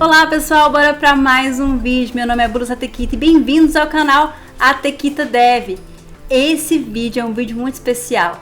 Olá pessoal, bora para mais um vídeo. Meu nome é Bruna Tequita e bem-vindos ao canal A Tequita Dev. Esse vídeo é um vídeo muito especial.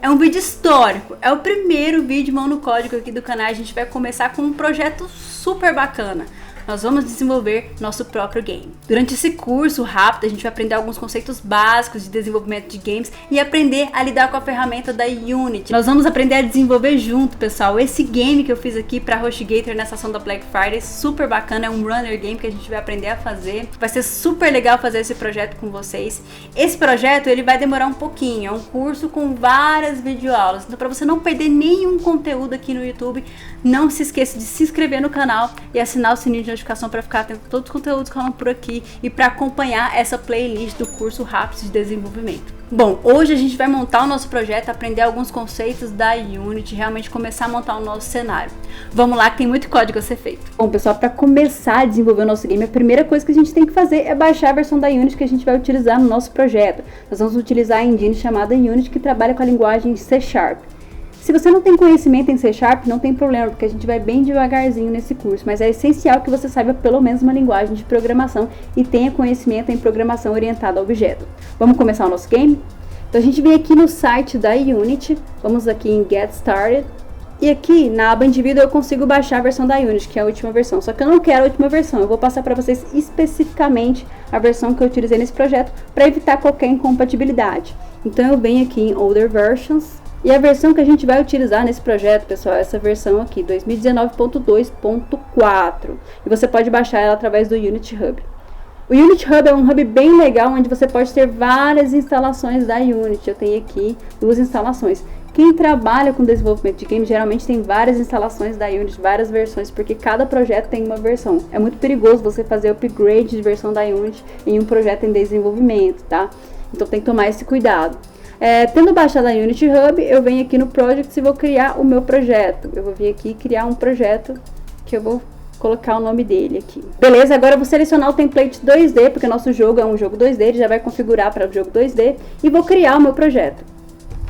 É um vídeo histórico, é o primeiro vídeo mão no código aqui do canal. A gente vai começar com um projeto super bacana. Nós vamos desenvolver nosso próprio game. Durante esse curso rápido, a gente vai aprender alguns conceitos básicos de desenvolvimento de games e aprender a lidar com a ferramenta da Unity. Nós vamos aprender a desenvolver junto, pessoal. Esse game que eu fiz aqui para HostGator nessa ação da Black Friday, super bacana, é um runner game que a gente vai aprender a fazer. Vai ser super legal fazer esse projeto com vocês. Esse projeto, ele vai demorar um pouquinho, é um curso com várias videoaulas. Então, para você não perder nenhum conteúdo aqui no YouTube, não se esqueça de se inscrever no canal e assinar o sininho de notificação para ficar atento a todos os conteúdos que rolam por aqui e para acompanhar essa playlist do curso rápido de desenvolvimento. Bom, hoje a gente vai montar o nosso projeto, aprender alguns conceitos da Unity, realmente começar a montar o nosso cenário. Vamos lá que tem muito código a ser feito. Bom, pessoal, para começar a desenvolver o nosso game, a primeira coisa que a gente tem que fazer é baixar a versão da Unity que a gente vai utilizar no nosso projeto. Nós vamos utilizar a engine chamada Unity, que trabalha com a linguagem C#. Se você não tem conhecimento em C#, não tem problema, porque a gente vai bem devagarzinho nesse curso, mas é essencial que você saiba pelo menos uma linguagem de programação e tenha conhecimento em programação orientada a objeto. Vamos começar o nosso game? Então a gente vem aqui no site da Unity, vamos aqui em Get Started, e aqui na aba Indivíduo eu consigo baixar a versão da Unity, que é a última versão, só que eu não quero a última versão, eu vou passar para vocês especificamente a versão que eu utilizei nesse projeto para evitar qualquer incompatibilidade. Então eu venho aqui em Older Versions, e a versão que a gente vai utilizar nesse projeto, pessoal, é essa versão aqui, 2019.2.4. E você pode baixar ela através do Unity Hub. O Unity Hub é um hub bem legal, onde você pode ter várias instalações da Unity. Eu tenho aqui 2 instalações. Quem trabalha com desenvolvimento de games geralmente tem várias instalações da Unity, várias versões, porque cada projeto tem uma versão. É muito perigoso você fazer upgrade de versão da Unity em um projeto em desenvolvimento, tá? Então tem que tomar esse cuidado. Tendo baixado a Unity Hub, eu venho aqui no Projects e vou criar o meu projeto. Eu vou vir aqui criar um projeto que eu vou colocar o nome dele aqui. Beleza, agora eu vou selecionar o template 2D, porque o nosso jogo é um jogo 2D, ele já vai configurar para o jogo 2D, e vou criar o meu projeto.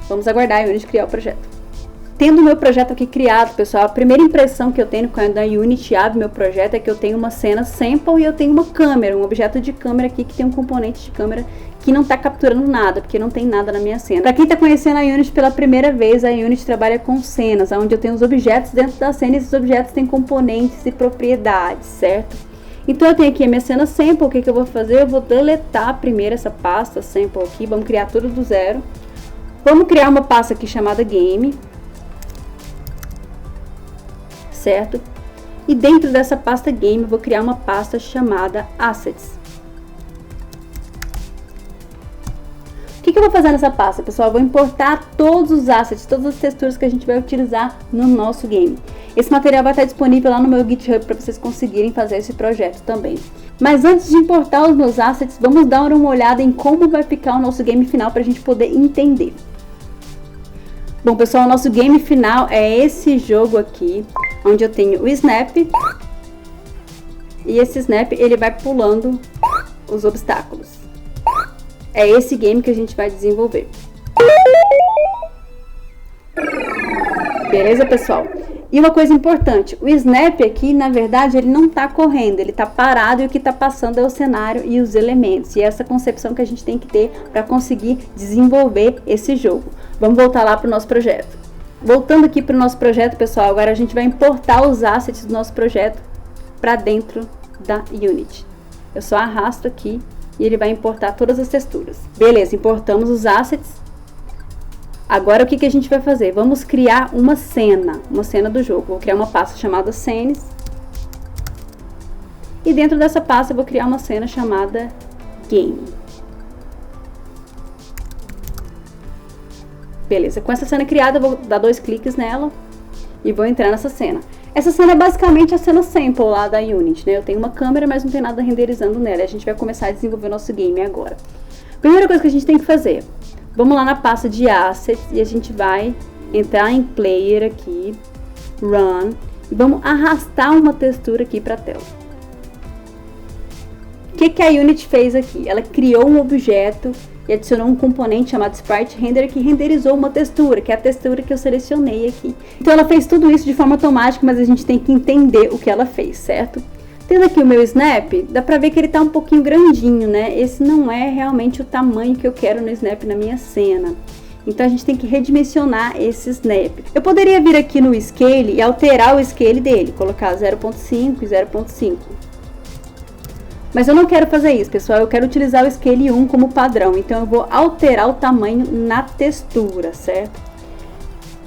Vamos aguardar a Unity criar o projeto. Tendo o meu projeto aqui criado, pessoal, a primeira impressão que eu tenho quando a Unity abre meu projeto é que eu tenho uma cena sample e eu tenho uma câmera, um objeto de câmera aqui que tem um componente de câmera que não está capturando nada, porque não tem nada na minha cena. Para quem está conhecendo a Unity pela primeira vez, a Unity trabalha com cenas, onde eu tenho os objetos dentro da cena e esses objetos têm componentes e propriedades, certo? Então eu tenho aqui a minha cena sample, o que eu vou fazer? Eu vou deletar primeiro essa pasta sample aqui, vamos criar tudo do zero. Vamos criar uma pasta aqui chamada game, certo? E dentro dessa pasta game eu vou criar uma pasta chamada assets. O que eu vou fazer nessa pasta, pessoal? Eu vou importar todos os assets, todas as texturas que a gente vai utilizar no nosso game. Esse material vai estar disponível lá no meu GitHub para vocês conseguirem fazer esse projeto também. Mas antes de importar os meus assets, vamos dar uma olhada em como vai ficar o nosso game final para a gente poder entender. Bom, pessoal, o nosso game final é esse jogo aqui, onde eu tenho o Snap. E esse Snap, ele vai pulando os obstáculos. É esse game que a gente vai desenvolver. Beleza, pessoal? E uma coisa importante, o Snap aqui, na verdade, ele não está correndo, ele está parado e o que está passando é o cenário e os elementos. E é essa concepção que a gente tem que ter para conseguir desenvolver esse jogo. Vamos voltar lá para o nosso projeto. Voltando aqui para o nosso projeto, pessoal, agora a gente vai importar os assets do nosso projeto para dentro da Unity. Eu só arrasto aqui e ele vai importar todas as texturas. Beleza, importamos os assets. Agora o que a gente vai fazer? Vamos criar uma cena do jogo. Vou criar uma pasta chamada Scenes. E dentro dessa pasta eu vou criar uma cena chamada Game. Beleza, com essa cena criada eu vou dar 2 cliques nela e vou entrar nessa cena. Essa cena é basicamente a cena sample lá da Unity, né? Eu tenho uma câmera, mas não tem nada renderizando nela. A gente vai começar a desenvolver o nosso game agora. Primeira coisa que a gente tem que fazer, vamos lá na pasta de Assets e a gente vai entrar em Player aqui, Run, e vamos arrastar uma textura aqui para a tela. O que a Unity fez aqui? Ela criou um objeto e adicionou um componente chamado Sprite Render que renderizou uma textura, que é a textura que eu selecionei aqui. Então ela fez tudo isso de forma automática, mas a gente tem que entender o que ela fez, certo? Tendo aqui o meu snap, dá pra ver que ele tá um pouquinho grandinho, né? Esse não é realmente o tamanho que eu quero no snap na minha cena. Então a gente tem que redimensionar esse snap. Eu poderia vir aqui no scale e alterar o scale dele, colocar 0.5 e 0.5. Mas eu não quero fazer isso, pessoal. Eu quero utilizar o scale 1 como padrão. Então eu vou alterar o tamanho na textura, certo?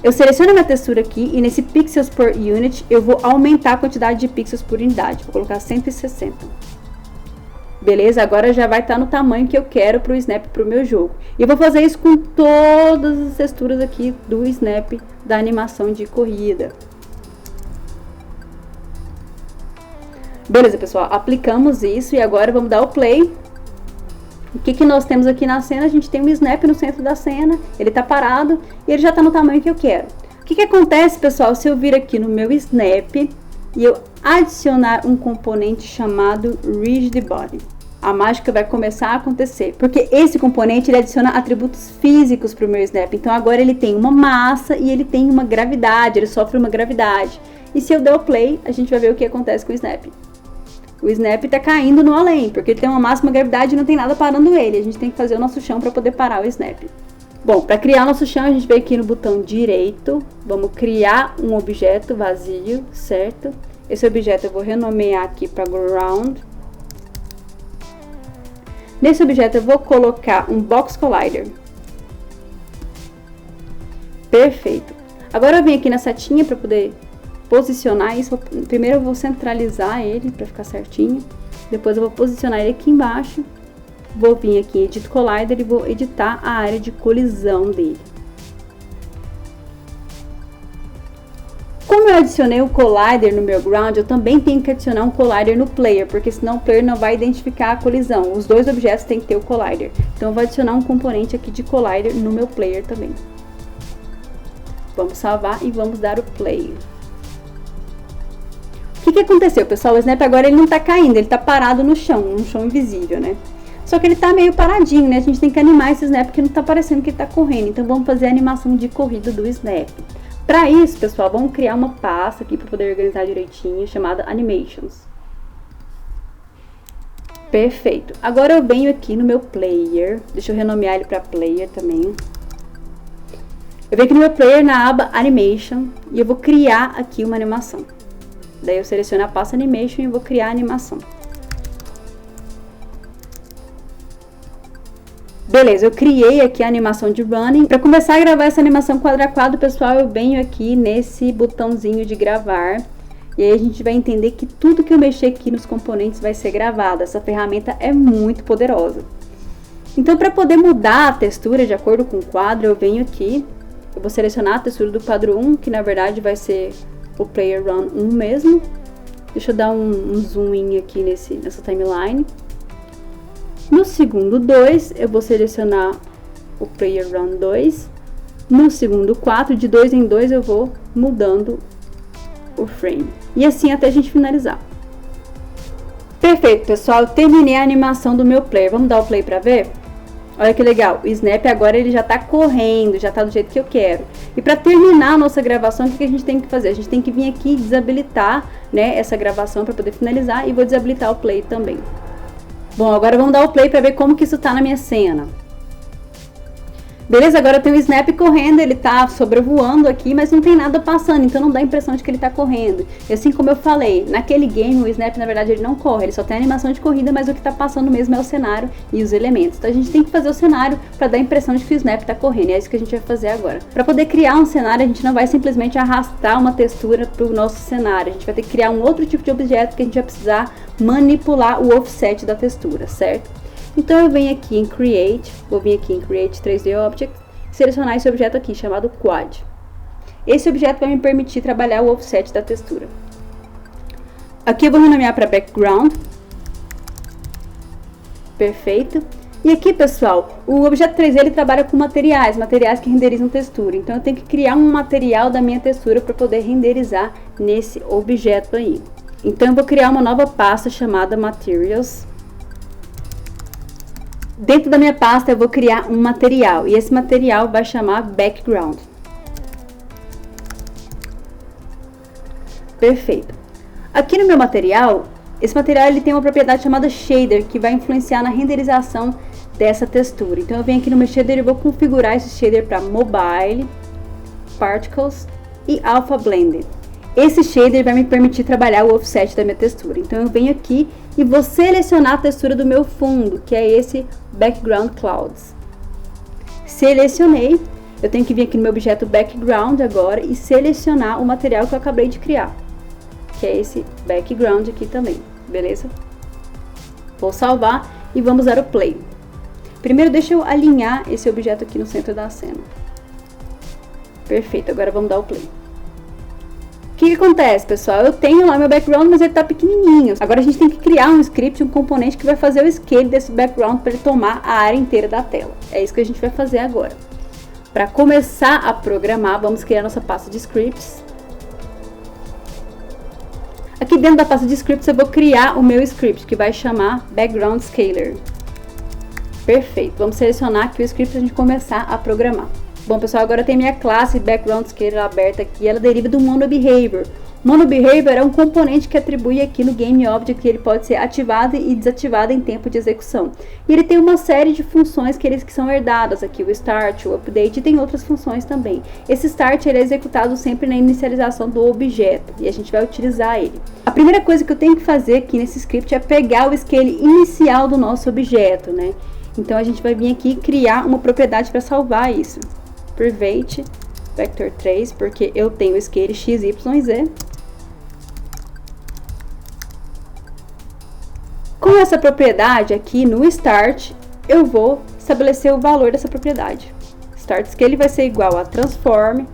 Eu seleciono a minha textura aqui e nesse pixels per unit eu vou aumentar a quantidade de pixels por unidade. Vou colocar 160. Beleza? Agora já vai estar no tamanho que eu quero para o snap para o meu jogo. E eu vou fazer isso com todas as texturas aqui do snap da animação de corrida. Beleza, pessoal? Aplicamos isso e agora vamos dar o play. O que nós temos aqui na cena? A gente tem um snap no centro da cena, ele tá parado e ele já tá no tamanho que eu quero. O que acontece, pessoal, se eu vir aqui no meu snap e eu adicionar um componente chamado Rigid Body? A mágica vai começar a acontecer, porque esse componente ele adiciona atributos físicos para o meu snap. Então agora ele tem uma massa e ele tem uma gravidade, ele sofre uma gravidade. E se eu der o play, a gente vai ver o que acontece com o snap. O snap tá caindo no além, porque ele tem uma máxima gravidade e não tem nada parando ele. A gente tem que fazer o nosso chão para poder parar o snap. Bom, para criar nosso chão, a gente vem aqui no botão direito. Vamos criar um objeto vazio, certo? Esse objeto eu vou renomear aqui para ground. Nesse objeto eu vou colocar um box collider. Perfeito. Agora eu venho aqui na setinha para poder posicionar isso. Primeiro eu vou centralizar ele para ficar certinho. Depois eu vou posicionar ele aqui embaixo. Vou vir aqui em Edit Collider e vou editar a área de colisão dele. Como eu adicionei o collider no meu ground, eu também tenho que adicionar um collider no player, porque senão o player não vai identificar a colisão. Os dois objetos têm que ter o collider. Então eu vou adicionar um componente aqui de collider no meu player também. Vamos salvar e vamos dar o play. O que aconteceu, pessoal? O snap agora ele não tá caindo, ele tá parado no chão invisível, né? Só que ele tá meio paradinho, né? A gente tem que animar esse snap porque não tá parecendo que ele tá correndo. Então vamos fazer a animação de corrida do snap. Para isso, pessoal, vamos criar uma pasta aqui para poder organizar direitinho, chamada Animations. Perfeito. Agora eu venho aqui no meu player. Deixa eu renomear ele para player também. Eu venho aqui no meu player na aba Animation e eu vou criar aqui uma animação. Daí eu seleciono a pasta Animation e vou criar a animação. Beleza, eu criei aqui a animação de running. Para começar a gravar essa animação quadro a quadro, pessoal, eu venho aqui nesse botãozinho de gravar. E aí a gente vai entender que tudo que eu mexer aqui nos componentes vai ser gravado. Essa ferramenta é muito poderosa. Então, para poder mudar a textura de acordo com o quadro, eu venho aqui. Eu vou selecionar a textura do quadro 1, que na verdade vai ser o Player Run 1 mesmo. Deixa eu dar um zoom in aqui nessa timeline. No segundo 2, eu vou selecionar o Player Run 2. No segundo 4, de 2 em 2, eu vou mudando o frame. E assim até a gente finalizar. Perfeito, pessoal. Eu terminei a animação do meu player. Vamos dar o play para ver? Olha que legal. O snap agora ele já tá correndo, já tá do jeito que eu quero. E para terminar a nossa gravação, o que a gente tem que fazer? A gente tem que vir aqui e desabilitar, né, essa gravação para poder finalizar. E vou desabilitar o play também. Bom, agora vamos dar o play para ver como que isso tá na minha cena. Beleza, agora tem o snap correndo, ele tá sobrevoando aqui, mas não tem nada passando, então não dá a impressão de que ele tá correndo. E assim como eu falei, naquele game o snap na verdade ele não corre, ele só tem animação de corrida, mas o que tá passando mesmo é o cenário e os elementos. Então a gente tem que fazer o cenário para dar a impressão de que o snap tá correndo, e é isso que a gente vai fazer agora. Para poder criar um cenário, a gente não vai simplesmente arrastar uma textura pro nosso cenário, a gente vai ter que criar um outro tipo de objeto que a gente vai precisar manipular o offset da textura, certo? Então eu venho aqui em Create, vou vir aqui em Create 3D Object, selecionar esse objeto aqui, chamado Quad. Esse objeto vai me permitir trabalhar o offset da textura. Aqui eu vou renomear para Background. Perfeito. E aqui, pessoal, o objeto 3D ele trabalha com materiais que renderizam textura. Então eu tenho que criar um material da minha textura para poder renderizar nesse objeto aí. Então eu vou criar uma nova pasta chamada Materials. Dentro da minha pasta eu vou criar um material e esse material vai chamar background. Perfeito. Aqui no meu material, esse material ele tem uma propriedade chamada shader que vai influenciar na renderização dessa textura. Então eu venho aqui no meu shader e vou configurar esse shader para mobile, particles e alpha blended. Esse shader vai me permitir trabalhar o offset da minha textura. Então eu venho aqui e vou selecionar a textura do meu fundo, que é esse background clouds. Selecionei, eu tenho que vir aqui no meu objeto background agora e selecionar o material que eu acabei de criar, que é esse background aqui também, beleza? Vou salvar e vamos dar o play. Primeiro deixa eu alinhar esse objeto aqui no centro da cena. Perfeito, agora vamos dar o play. O que acontece, pessoal? Eu tenho lá meu background, mas ele está pequenininho. Agora a gente tem que criar um script, um componente que vai fazer o scale desse background para ele tomar a área inteira da tela. É isso que a gente vai fazer agora. Para começar a programar, vamos criar nossa pasta de scripts. Aqui dentro da pasta de scripts eu vou criar o meu script, que vai chamar background scaler. Perfeito. Vamos selecionar aqui o script para a gente começar a programar. Bom, pessoal, agora tem minha classe background scaler aberta aqui, ela deriva do MonoBehavior. MonoBehavior é um componente que atribui aqui no GameObject que ele pode ser ativado e desativado em tempo de execução. E ele tem uma série de funções que são herdadas aqui, o start, o update e tem outras funções também. Esse start ele é executado sempre na inicialização do objeto e a gente vai utilizar ele. A primeira coisa que eu tenho que fazer aqui nesse script é pegar o scale inicial do nosso objeto, né? Então a gente vai vir aqui criar uma propriedade para salvar isso. Private vector 3, porque eu tenho o scale x, y e z. Com essa propriedade aqui no start, eu vou estabelecer o valor dessa propriedade. Start scale vai ser igual a transform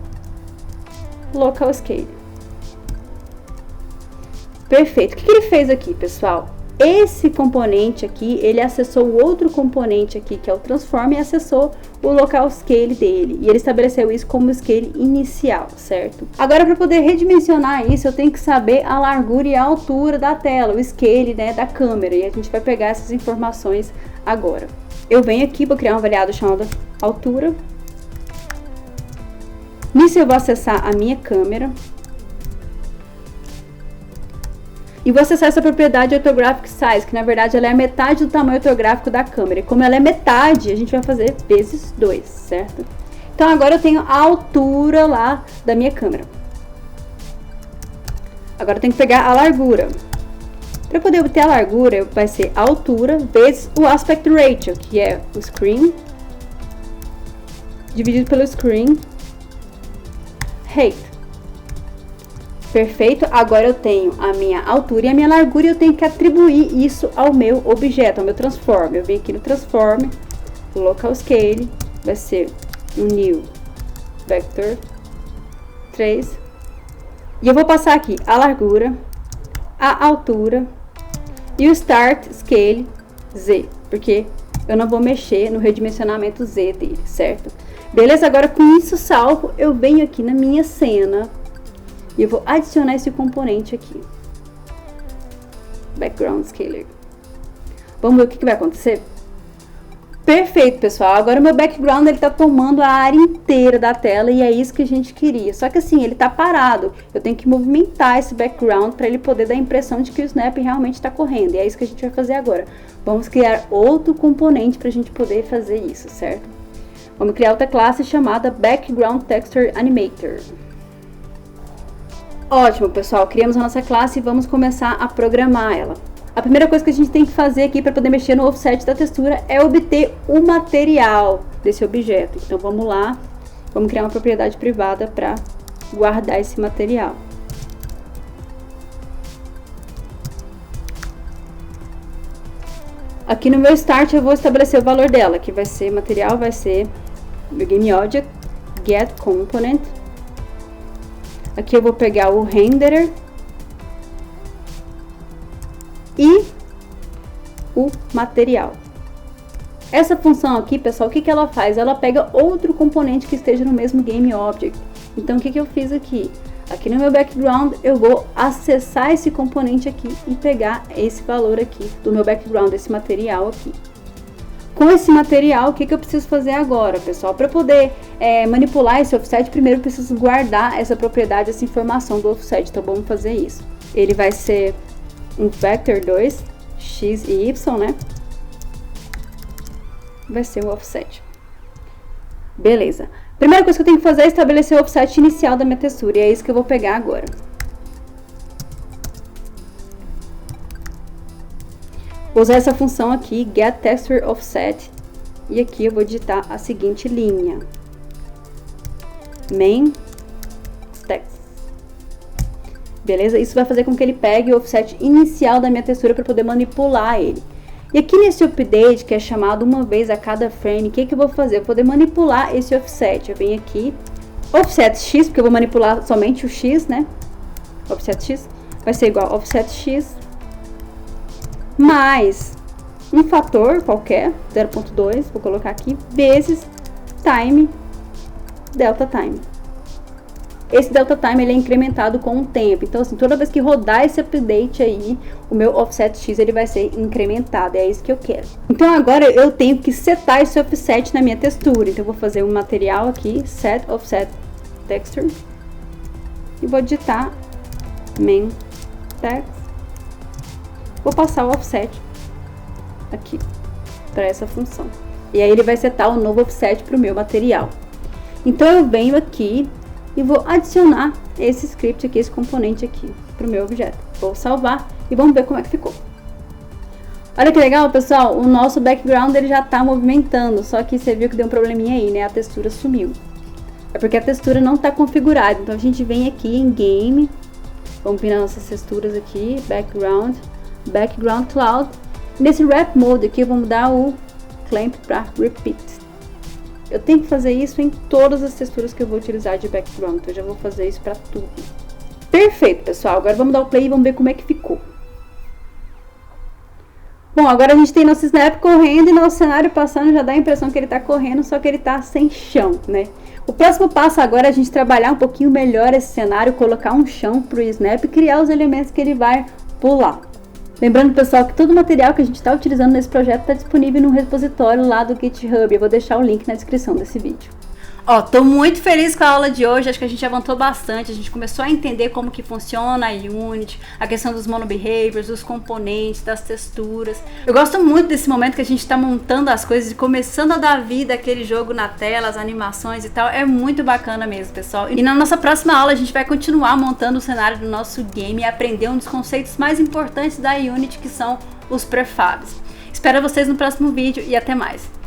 local scale. Perfeito. O que ele fez aqui, pessoal? Esse componente aqui, ele acessou o outro componente aqui, que é o transform, e acessou o local scale dele. E ele estabeleceu isso como scale inicial, certo? Agora, para poder redimensionar isso, eu tenho que saber a largura e a altura da tela, o scale, né, da câmera. E a gente vai pegar essas informações agora. Eu venho aqui, vou criar um variável chamado altura. Nisso eu vou acessar a minha câmera. E vou acessar essa propriedade orthographic size, que na verdade ela é a metade do tamanho ortográfico da câmera. E como ela é metade, a gente vai fazer vezes 2, certo? Então agora eu tenho a altura lá da minha câmera. Agora eu tenho que pegar a largura. Para poder obter a largura, vai ser a altura vezes o aspect ratio, que é o screen, dividido pelo screen height. Perfeito, agora eu tenho a minha altura e a minha largura e eu tenho que atribuir isso ao meu objeto, ao meu transform. Eu venho aqui no transform, local scale, vai ser um new vector 3. E eu vou passar aqui a largura, a altura e o start scale z, porque eu não vou mexer no redimensionamento z dele, certo? Beleza, agora com isso salvo, eu venho aqui na minha cena. E eu vou adicionar esse componente aqui. Background Scaler. Vamos ver o que vai acontecer? Perfeito, pessoal. Agora o meu background ele tá tomando a área inteira da tela e é isso que a gente queria. Só que assim, ele tá parado. Eu tenho que movimentar esse background para ele poder dar a impressão de que o snap realmente está correndo. E é isso que a gente vai fazer agora. Vamos criar outro componente para a gente poder fazer isso, certo? Vamos criar outra classe chamada Background Texture Animator. Ótimo, pessoal, criamos a nossa classe e vamos começar a programar ela. A primeira coisa que a gente tem que fazer aqui para poder mexer no offset da textura é obter o material desse objeto. Então vamos lá, vamos criar uma propriedade privada para guardar esse material. Aqui no meu start eu vou estabelecer o valor dela, que vai ser material, vai ser meu GameObject, getComponent. Aqui eu vou pegar o renderer e o material. Essa função aqui, pessoal, o que ela faz? Ela pega outro componente que esteja no mesmo GameObject. Então, o que eu fiz aqui? Aqui no meu background, eu vou acessar esse componente aqui e pegar esse valor aqui do meu background, esse material aqui. com esse material, o que eu preciso fazer agora, pessoal? Para poder manipular esse offset, primeiro eu preciso guardar essa propriedade, essa informação do offset. Então vamos fazer isso. Ele vai ser um vector 2, x e y, né? Vai ser o offset. Beleza. Primeira coisa que eu tenho que fazer é estabelecer o offset inicial da minha textura, e é isso que eu vou pegar agora. Vou usar essa função aqui, getTextureOffset, e aqui eu vou digitar a seguinte linha: main text. Beleza? Isso vai fazer com que ele pegue o offset inicial da minha textura para poder manipular ele. E aqui nesse update, que é chamado uma vez a cada frame, o que eu vou fazer? Eu vou poder manipular esse offset. Eu venho aqui, offset x, porque eu vou manipular somente o x, né? Offset x vai ser igual a offset x mais um fator qualquer, 0.2, vou colocar aqui, vezes time, delta time. Esse delta time ele é incrementado com o tempo. Então, assim, toda vez que rodar esse update aí, o meu offset x ele vai ser incrementado. É isso que eu quero. Então, agora eu tenho que setar esse offset na minha textura. Então, eu vou fazer um material aqui, set offset texture, e vou digitar main text. Vou passar o offset aqui para essa função. E aí ele vai setar o novo offset para o meu material. Então, eu venho aqui e vou adicionar esse script aqui, esse componente aqui, para o meu objeto. Vou salvar e vamos ver como é que ficou. Olha que legal, pessoal, o nosso background ele já está movimentando, só que você viu que deu um probleminha aí, né? A textura sumiu. É porque a textura não está configurada. Então a gente vem aqui em Game, vamos pinar nossas texturas aqui, Background Cloud. Nesse Wrap Mode aqui, eu vou mudar o Clamp para Repeat. Eu tenho que fazer isso em todas as texturas que eu vou utilizar de background, então eu já vou fazer isso para tudo. Perfeito, pessoal. Agora vamos dar o play e vamos ver como é que ficou. Bom, agora a gente tem nosso snap correndo e nosso cenário passando, já dá a impressão que ele está correndo, só que ele está sem chão, né? O próximo passo agora é a gente trabalhar um pouquinho melhor esse cenário, colocar um chão para o snap e criar os elementos que ele vai pular. Lembrando, pessoal, que todo o material que a gente está utilizando nesse projeto está disponível no repositório lá do GitHub. Eu vou deixar o link na descrição desse vídeo. Tô muito feliz com a aula de hoje, acho que a gente avançou bastante, a gente começou a entender como que funciona a Unity, a questão dos monobehaviors, dos componentes, das texturas. Eu gosto muito desse momento que a gente está montando as coisas e começando a dar vida àquele jogo na tela, as animações e tal, é muito bacana mesmo, pessoal. E na nossa próxima aula a gente vai continuar montando o cenário do nosso game e aprender um dos conceitos mais importantes da Unity, que são os prefabs. Espero vocês no próximo vídeo e até mais!